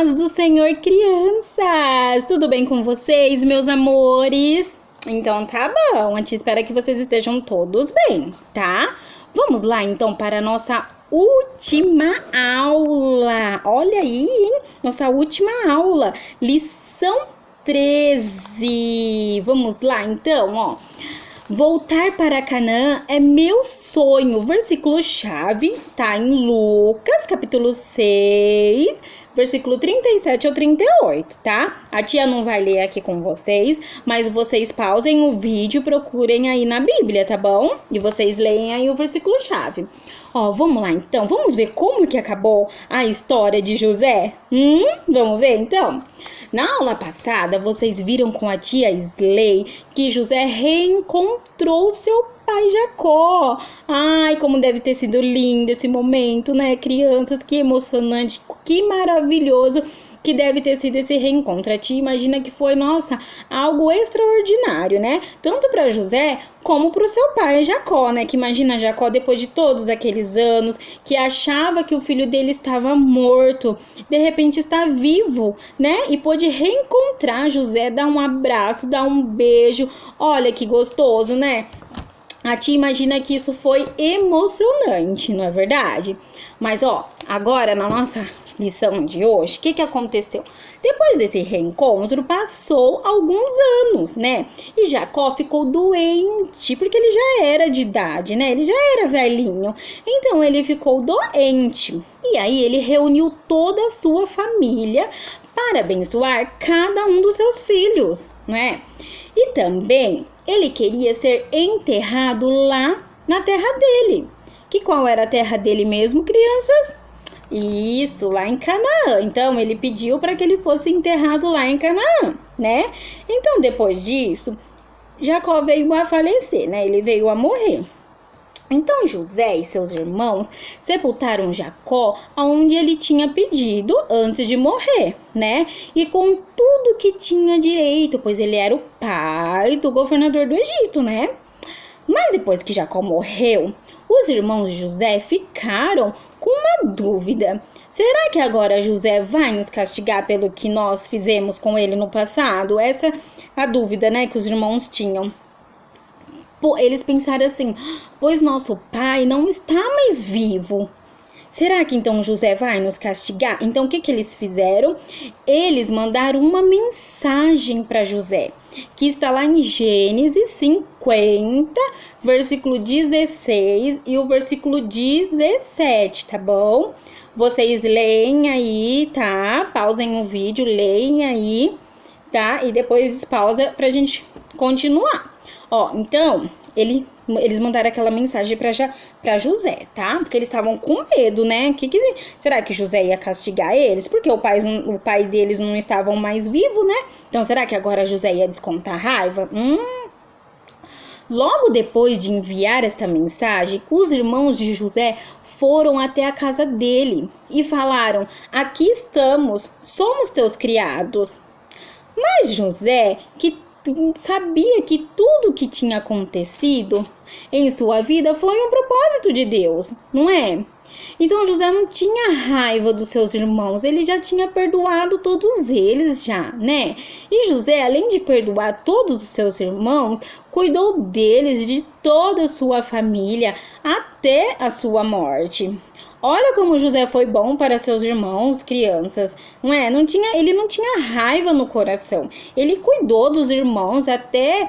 paz do Senhor, crianças! Tudo bem com vocês, meus amores? Então tá bom, a gente espera que vocês estejam todos bem, tá? Vamos lá então para a nossa última aula. Olha aí, hein? Nossa última aula, lição 13. Vamos lá então, ó. Voltar para Canaã é meu sonho. Versículo-chave tá em Lucas, capítulo 6, versículo 37 ao 38, tá? A tia não vai ler aqui com vocês, mas vocês pausem o vídeo, procurem aí na Bíblia, tá bom? E vocês leem aí o versículo-chave. Ó, vamos lá então, vamos ver como que acabou a história de José? Vamos ver então? Na aula passada, vocês viram com a tia Slay que José reencontrou seu pai Jacó. Ai, como deve ter sido lindo esse momento, né, crianças? Que emocionante, que maravilhoso que deve ter sido esse reencontro. A tia imagina que foi, nossa, algo extraordinário, né? Tanto para José como para o seu pai Jacó, né? Que imagina Jacó depois de todos aqueles anos, que achava que o filho dele estava morto, de repente está vivo, né? E pôde reencontrar José, dar um abraço, dar um beijo. Olha que gostoso, né? A tia imagina que isso foi emocionante, não é verdade? Mas, ó, agora na nossa lição de hoje, o que aconteceu? Depois desse reencontro, passou alguns anos, né? E Jacó ficou doente, porque ele já era de idade, né? Ele já era velhinho. Então, ele ficou doente. E aí, ele reuniu toda a sua família para abençoar cada um dos seus filhos, não é? E também, ele queria ser enterrado lá na terra dele. Que qual era a terra dele mesmo, crianças? Isso, lá em Canaã. Então, ele pediu para que ele fosse enterrado lá em Canaã, né? Então, depois disso, Jacó veio a falecer, né? Ele veio a morrer. Então, José e seus irmãos sepultaram Jacó onde ele tinha pedido antes de morrer, né? E com tudo que tinha direito, pois ele era o pai do governador do Egito, né? Mas depois que Jacó morreu, os irmãos de José ficaram com uma dúvida. Será que agora José vai nos castigar pelo que nós fizemos com ele no passado? Essa é a dúvida, né, que os irmãos tinham. Eles pensaram assim, pois nosso pai não está mais vivo. Será que então José vai nos castigar? Então o que eles fizeram? Eles mandaram uma mensagem para José, que está lá em Gênesis 50, versículo 16 e o versículo 17, tá bom? Vocês leem aí, tá? Pausem o vídeo, leem aí, tá? E depois pausa pra gente continuar. Ó, então, eles mandaram aquela mensagem pra José, tá? Porque eles estavam com medo, né? Será que José ia castigar eles? Porque o pai deles não estavam mais vivo, né? Então, será que agora José ia descontar raiva? Logo depois de enviar esta mensagem, os irmãos de José foram até a casa dele e falaram: aqui estamos, somos teus criados. Mas José, que sabia que tudo o que tinha acontecido em sua vida foi um propósito de Deus, não é? Então José não tinha raiva dos seus irmãos, ele já tinha perdoado todos eles já, né? E José, além de perdoar todos os seus irmãos, cuidou deles, de toda a sua família, até a sua morte. Olha como José foi bom para seus irmãos, crianças, não é? Ele não tinha raiva no coração. Ele cuidou dos irmãos até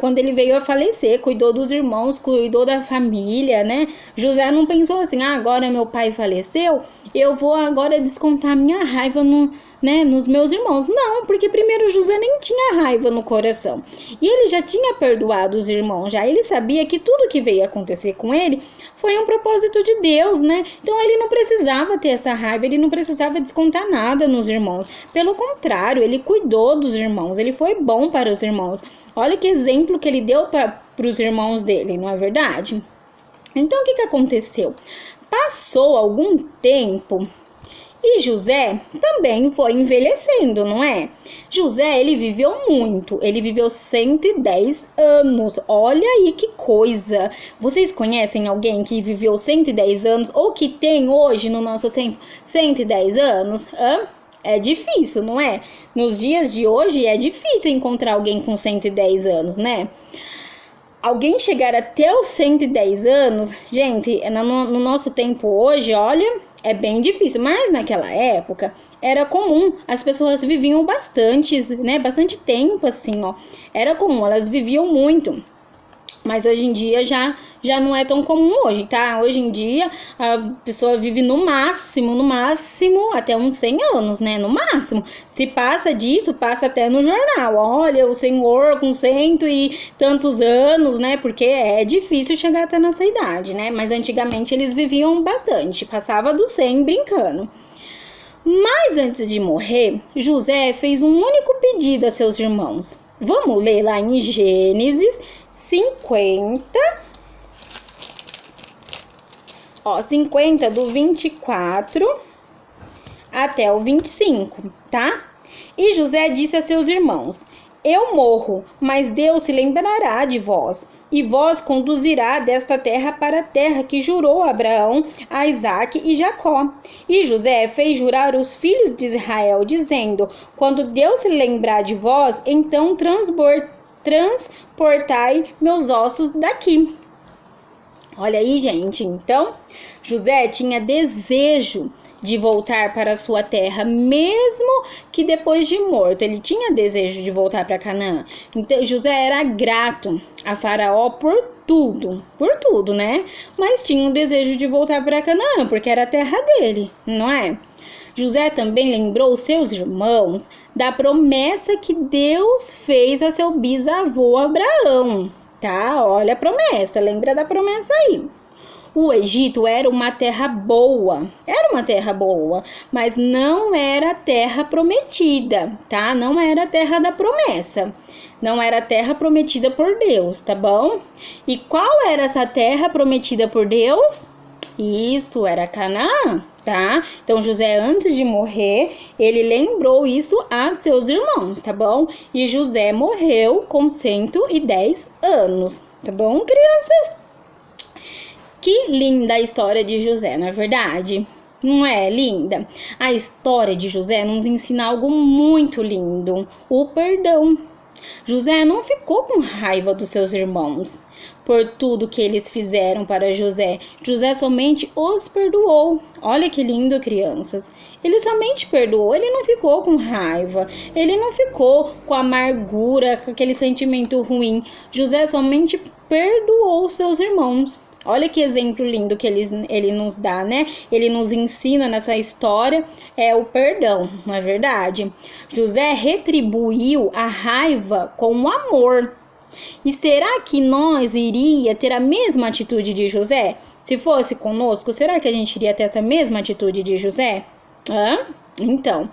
quando ele veio a falecer, cuidou dos irmãos, cuidou da família, né? José não pensou assim, agora meu pai faleceu, eu vou agora descontar minha raiva nos meus irmãos. Não, porque primeiro José nem tinha raiva no coração. E ele já tinha perdoado os irmãos, já ele sabia que tudo que veio acontecer com ele foi um propósito de Deus, né? Então ele não precisava ter essa raiva, ele não precisava descontar nada nos irmãos. Pelo contrário, ele cuidou dos irmãos, ele foi bom para os irmãos. Olha que exemplo que ele deu para os irmãos dele, não é verdade? Então o que aconteceu? Passou algum tempo E José também foi envelhecendo, não é? José, ele viveu muito, ele viveu 110 anos. Olha aí que coisa! Vocês conhecem alguém que viveu 110 anos ou que tem hoje, no nosso tempo, 110 anos? É difícil, não é? Nos dias de hoje é difícil encontrar alguém com 110 anos, né? Alguém chegar até os 110 anos, gente, no nosso tempo hoje, olha, é bem difícil. Mas naquela época era comum, as pessoas viviam bastante, né? Bastante tempo, assim, ó. Era comum, elas viviam muito. Mas hoje em dia já não é tão comum hoje, tá? Hoje em dia a pessoa vive no máximo até uns 100 anos, né? No máximo. Se passa disso, passa até no jornal. Olha, o senhor com 100 e tantos anos, né? Porque é difícil chegar até nessa idade, né? Mas antigamente eles viviam bastante, passava dos 100 brincando. Mas antes de morrer, José fez um único pedido a seus irmãos. Vamos ler lá em Gênesis 50, 50 do 24 até o 25, tá? E José disse a seus irmãos: eu morro, mas Deus se lembrará de vós, e vós conduzirá desta terra para a terra que jurou a Abraão, a Isaque e Jacó. E José fez jurar os filhos de Israel, dizendo: quando Deus se lembrar de vós, então transportai meus ossos daqui. Olha aí, gente. Então, José tinha desejo de voltar para a sua terra, mesmo que depois de morto. Ele tinha desejo de voltar para Canaã. Então, José era grato a Faraó por tudo, né? Mas tinha um desejo de voltar para Canaã, porque era a terra dele, não é? José também lembrou seus irmãos da promessa que Deus fez a seu bisavô Abraão, tá? Olha a promessa, lembra da promessa aí. O Egito era uma terra boa, mas não era a terra prometida, tá? Não era a terra da promessa, não era a terra prometida por Deus, tá bom? E qual era essa terra prometida por Deus? Isso, era Canaã, tá? Então, José, antes de morrer, ele lembrou isso a seus irmãos, tá bom? E José morreu com 110 anos, tá bom, crianças? Que linda a história de José, não é verdade? Não é linda? A história de José nos ensina algo muito lindo: o perdão. José não ficou com raiva dos seus irmãos por tudo que eles fizeram para José. José somente os perdoou. Olha que lindo, crianças. Ele somente perdoou, ele não ficou com raiva, ele não ficou com amargura, com aquele sentimento ruim. José somente perdoou seus irmãos. Olha que exemplo lindo que ele nos dá, né? Ele nos ensina nessa história o perdão, não é verdade? José retribuiu a raiva com o amor. E será que nós iria ter a mesma atitude de José? Se fosse conosco, será que a gente iria ter essa mesma atitude de José? Então,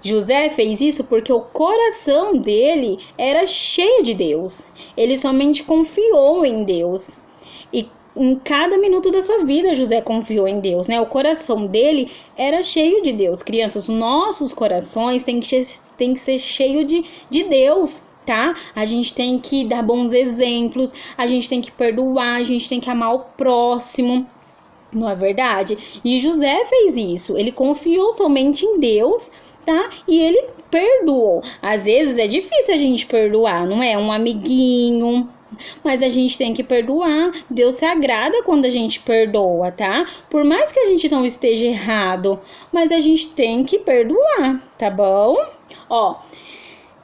José fez isso porque o coração dele era cheio de Deus. Ele somente confiou em Deus. E em cada minuto da sua vida, José confiou em Deus, né? O coração dele era cheio de Deus. Crianças, nossos corações têm que ser cheio de Deus, tá? A gente tem que dar bons exemplos, a gente tem que perdoar, a gente tem que amar o próximo, não é verdade? E José fez isso, ele confiou somente em Deus, tá? E ele perdoou. Às vezes é difícil a gente perdoar, não é? Um amiguinho, mas a gente tem que perdoar. Deus se agrada quando a gente perdoa, tá? Por mais que a gente não esteja errado, mas a gente tem que perdoar, tá bom?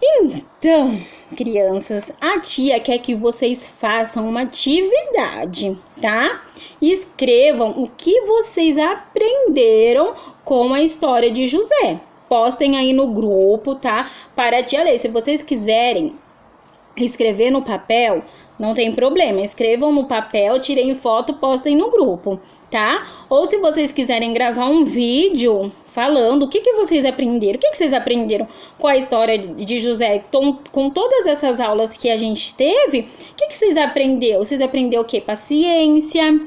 Então, crianças, a tia quer que vocês façam uma atividade, tá? Escrevam o que vocês aprenderam com a história de José. Postem aí no grupo, tá? Para a tia ler. Se vocês quiserem escrever no papel, não tem problema, escrevam no papel, tirem foto, postem no grupo, tá? Ou se vocês quiserem gravar um vídeo falando o que vocês aprenderam, o que vocês aprenderam com a história de José, com todas essas aulas que a gente teve, o que vocês aprenderam? Vocês aprenderam o quê? Paciência,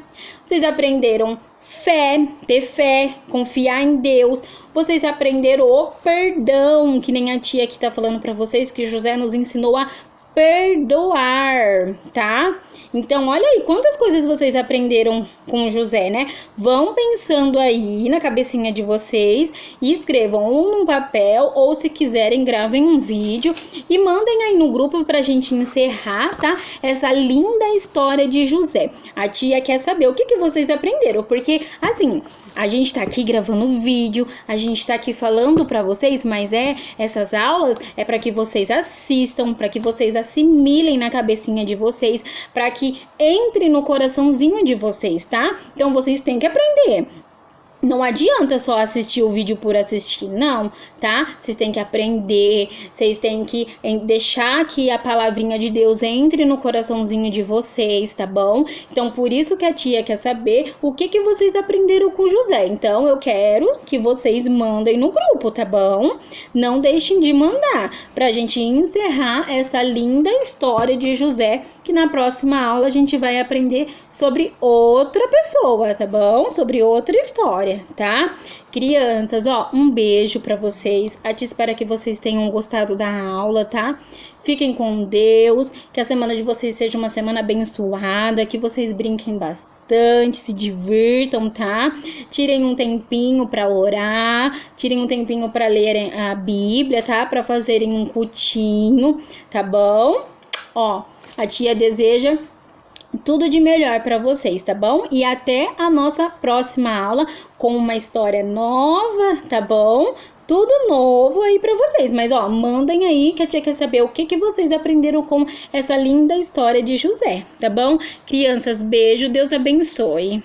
vocês aprenderam Fé, ter fé, confiar em Deus. Vocês aprenderam o perdão, que nem a tia aqui tá falando para vocês que José nos ensinou a perdoar, tá? Então, olha aí quantas coisas vocês aprenderam com José, né? Vão pensando aí na cabecinha de vocês e escrevam ou num papel ou, se quiserem, gravem um vídeo e mandem aí no grupo pra gente encerrar, tá? Essa linda história de José. A tia quer saber o que vocês aprenderam, porque, assim, a gente tá aqui gravando vídeo, a gente tá aqui falando pra vocês, mas essas aulas é para que vocês assistam, para que vocês assimilem na cabecinha de vocês, para que entre no coraçãozinho de vocês, tá? Então vocês têm que aprender. Não adianta só assistir o vídeo por assistir, não, tá? Vocês têm que aprender, vocês têm que deixar que a palavrinha de Deus entre no coraçãozinho de vocês, tá bom? Então, por isso que a tia quer saber o que vocês aprenderam com José. Então, eu quero que vocês mandem no grupo, tá bom? Não deixem de mandar, pra gente encerrar essa linda história de José, que na próxima aula a gente vai aprender sobre outra pessoa, tá bom? Sobre outra história, tá? Crianças, ó, um beijo pra vocês. A tia espera que vocês tenham gostado da aula, tá? Fiquem com Deus, que a semana de vocês seja uma semana abençoada, que vocês brinquem bastante, se divirtam, tá? Tirem um tempinho pra orar, tirem um tempinho pra lerem a Bíblia, tá? Pra fazerem um cultinho, tá bom? Ó, a tia deseja tudo de melhor para vocês, tá bom? E até a nossa próxima aula com uma história nova, tá bom? Tudo novo aí para vocês. Mas, ó, mandem aí que a tia quer saber o que vocês aprenderam com essa linda história de José, tá bom? Crianças, beijo, Deus abençoe.